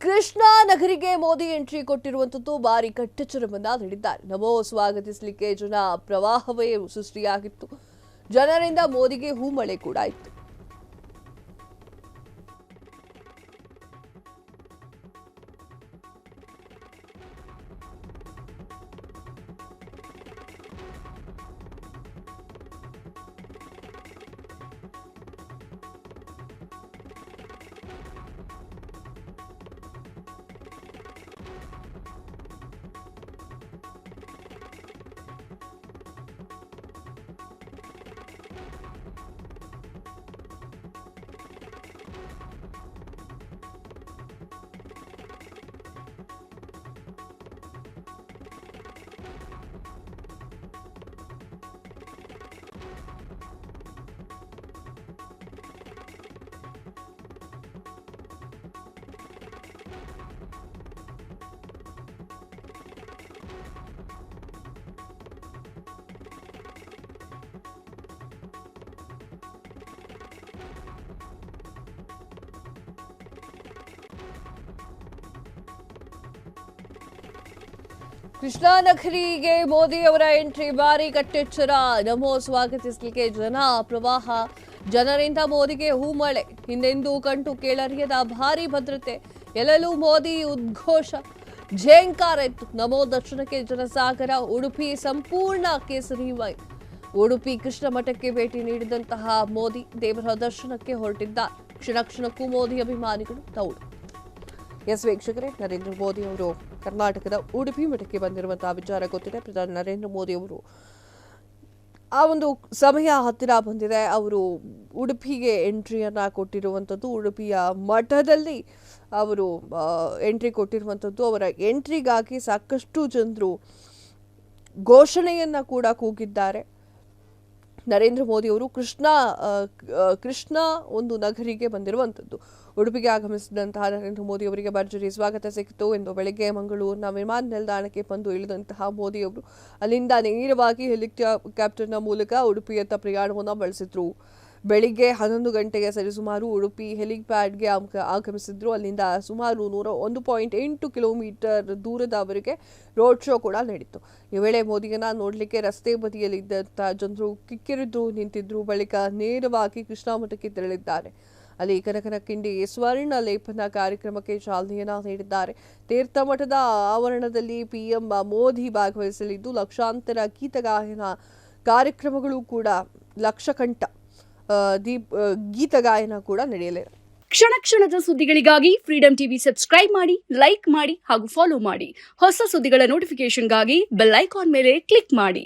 Krishna ನಗರಿಗೆ Modi entry ಕೊಟ್ಟಿರುವಂತದ್ದು ಭಾರಿ ಕಟ್ಟೆಚ್ಚರವನ್ನ ನೀಡಿದ್ದಾರೆ. ನಮೋ ಸ್ವಾಗತಿಸಲಿಕ್ಕೆ ಜನ ಪ್ರವಾಹವೇ ಸೃಷ್ಟಿಯಾಗಿತ್ತು. ಜನರಿಂದ ಮೋದಿಗೆ ಹೂಮಳೆ ಕೂಡ ಇತ್ತು. ಕೃಷ್ಣಾ ನಗರಿಗೆ ಮೋದಿ ಅವರ ಎಂಟ್ರಿ ಭಾರಿ ಕಟ್ಟೆಚ್ಚರ. ನಮೋ ಸ್ವಾಗತಿಸಲಿಕ್ಕೆ ಜನ ಪ್ರವಾಹ, ಜನರಿಂದ ಮೋದಿಗೆ ಹೂಮಳೆ. ಹಿಂದೆಂದೂ ಕಂಡು ಕೇಳರಿಯದ ಭಾರಿ ಭದ್ರತೆ, ಎಲ್ಲೆಲ್ಲೂ ಮೋದಿ ಉದ್ಘೋಷ, ಝೇಂಕಾರ ಇತ್ತು. ನಮೋ ದರ್ಶನಕ್ಕೆ ಜನಸಾಗರ. ಉಡುಪಿ ಸಂಪೂರ್ಣ ಕೇಸರಿಮಯ. ಉಡುಪಿ ಕೃಷ್ಣ ಮಠಕ್ಕೆ ಭೇಟಿ ನೀಡಿದಂತಹ ಮೋದಿ ದೇವರ ದರ್ಶನಕ್ಕೆ ಹೊರಟಿದ್ದಾರೆ. ಕ್ಷಣ ಕ್ಷಣಕ್ಕೂ ಮೋದಿ ಅಭಿಮಾನಿಗಳು ತೌಡು. ಎಸ್ ವೀಕ್ಷಕರೇ, ನರೇಂದ್ರ ಮೋದಿ ಅವರು ಕರ್ನಾಟಕದ ಉಡುಪಿ ಮಠಕ್ಕೆ ಬಂದಿರುವಂತಹ ವಿಚಾರ ಗೊತ್ತಿದೆ. ಪ್ರಧಾನಿ ನರೇಂದ್ರ ಮೋದಿ ಅವರು ಆ ಒಂದು ಸಮಯ ಹತ್ತಿರ ಬಂದಿದೆ. ಅವರು ಉಡುಪಿಗೆ ಎಂಟ್ರಿಯನ್ನ ಕೊಟ್ಟಿರುವಂಥದ್ದು. ಉಡುಪಿಯ ಮಠದಲ್ಲಿ ಅವರು ಎಂಟ್ರಿ ಕೊಟ್ಟಿರುವಂಥದ್ದು. ಅವರ ಎಂಟ್ರಿಗಾಗಿ ಸಾಕಷ್ಟು ಜನರು ಘೋಷಣೆಯನ್ನ ಕೂಡ ಕೂಗಿದ್ದಾರೆ. ನರೇಂದ್ರ ಮೋದಿ ಅವರು ಕೃಷ್ಣ ಒಂದು ನಗರಿಗೆ ಬಂದಿರುವಂಥದ್ದು. ಉಡುಪಿಗೆ ಆಗಮಿಸಿದಂತಹ ನರೇಂದ್ರ ಮೋದಿ ಅವರಿಗೆ ಭರ್ಜರಿ ಸ್ವಾಗತ ಸಿಕ್ಕಿತು ಎಂದು ಬೆಳಗ್ಗೆ ಮಂಗಳೂರಿನ ವಿಮಾನ ನಿಲ್ದಾಣಕ್ಕೆ ಬಂದು ಇಳಿದಂತಹ ಮೋದಿ ಅವರು ಅಲ್ಲಿಂದ ನೇರವಾಗಿ ಹೆಲಿಕಾಪ್ಟರ್ನ ಮೂಲಕ ಉಡುಪಿಯತ್ತ ಪ್ರಯಾಣವನ್ನು ಬೆಳೆಸಿದ್ರು. ಬೆಳಿಗ್ಗೆ 11 ಗಂಟೆಗೆ ಸರಿಸುಮಾರು ಉಡುಪಿ ಹೆಲಿಪ್ಯಾಡ್ಗೆ ಆಗಮಿಸಿದ್ರು. ಅಲ್ಲಿಂದ ಸುಮಾರು 101.8 ಕಿಲೋಮೀಟರ್ ದೂರದವರೆಗೆ ರೋಡ್ ಶೋ ಕೂಡ ನಡೆಯಿತು. ಈ ವೇಳೆ ಮೋದಿಯನ್ನ ನೋಡಲಿಕ್ಕೆ ರಸ್ತೆ ಬದಿಯಲ್ಲಿದ್ದಂತಹ ಜನರು ಕಿಕ್ಕಿರಿದು ನಿಂತಿದ್ರು. ಬಳಿಕ ನೇರವಾಗಿ ಕೃಷ್ಣಾ ಮಠಕ್ಕೆ ತೆರಳಿದ್ದಾರೆ. ಅಲ್ಲಿ ಕನಕನ ಕಿಂಡಿ ಸ್ವರ್ಣ ಲೇಪನ ಕಾರ್ಯಕ್ರಮಕ್ಕೆ ಚಾಲನೆಯನ್ನ ನೀಡಿದ್ದಾರೆ. ತೀರ್ಥ ಮಠದ ಆವರಣದಲ್ಲಿ ಪಿಎಂ ಮೋದಿ ಭಾಗವಹಿಸಲಿದ್ದು ಲಕ್ಷಾಂತರ ಗೀತಗಾಯನ ಕಾರ್ಯಕ್ರಮಗಳು ಕೂಡ ಲಕ್ಷಕಂಠ ಗೀತಗಾಯನ ಕೂಡ ನಡೆಯಲಿದೆ. ಕ್ಷಣ ಕ್ಷಣದ ಸುದ್ದಿಗಳಿಗಾಗಿ ಫ್ರೀಡಂ ಟಿವಿ ಸಬ್ಸ್ಕ್ರೈಬ್ ಮಾಡಿ, ಲೈಕ್ ಮಾಡಿ ಹಾಗೂ ಫಾಲೋ ಮಾಡಿ. ಹೊಸ ಸುದ್ದಿಗಳ ನೋಟಿಫಿಕೇಶನ್ಗಾಗಿ ಬೆಲ್ ಐಕಾನ್ ಮೇಲೆ ಕ್ಲಿಕ್ ಮಾಡಿ.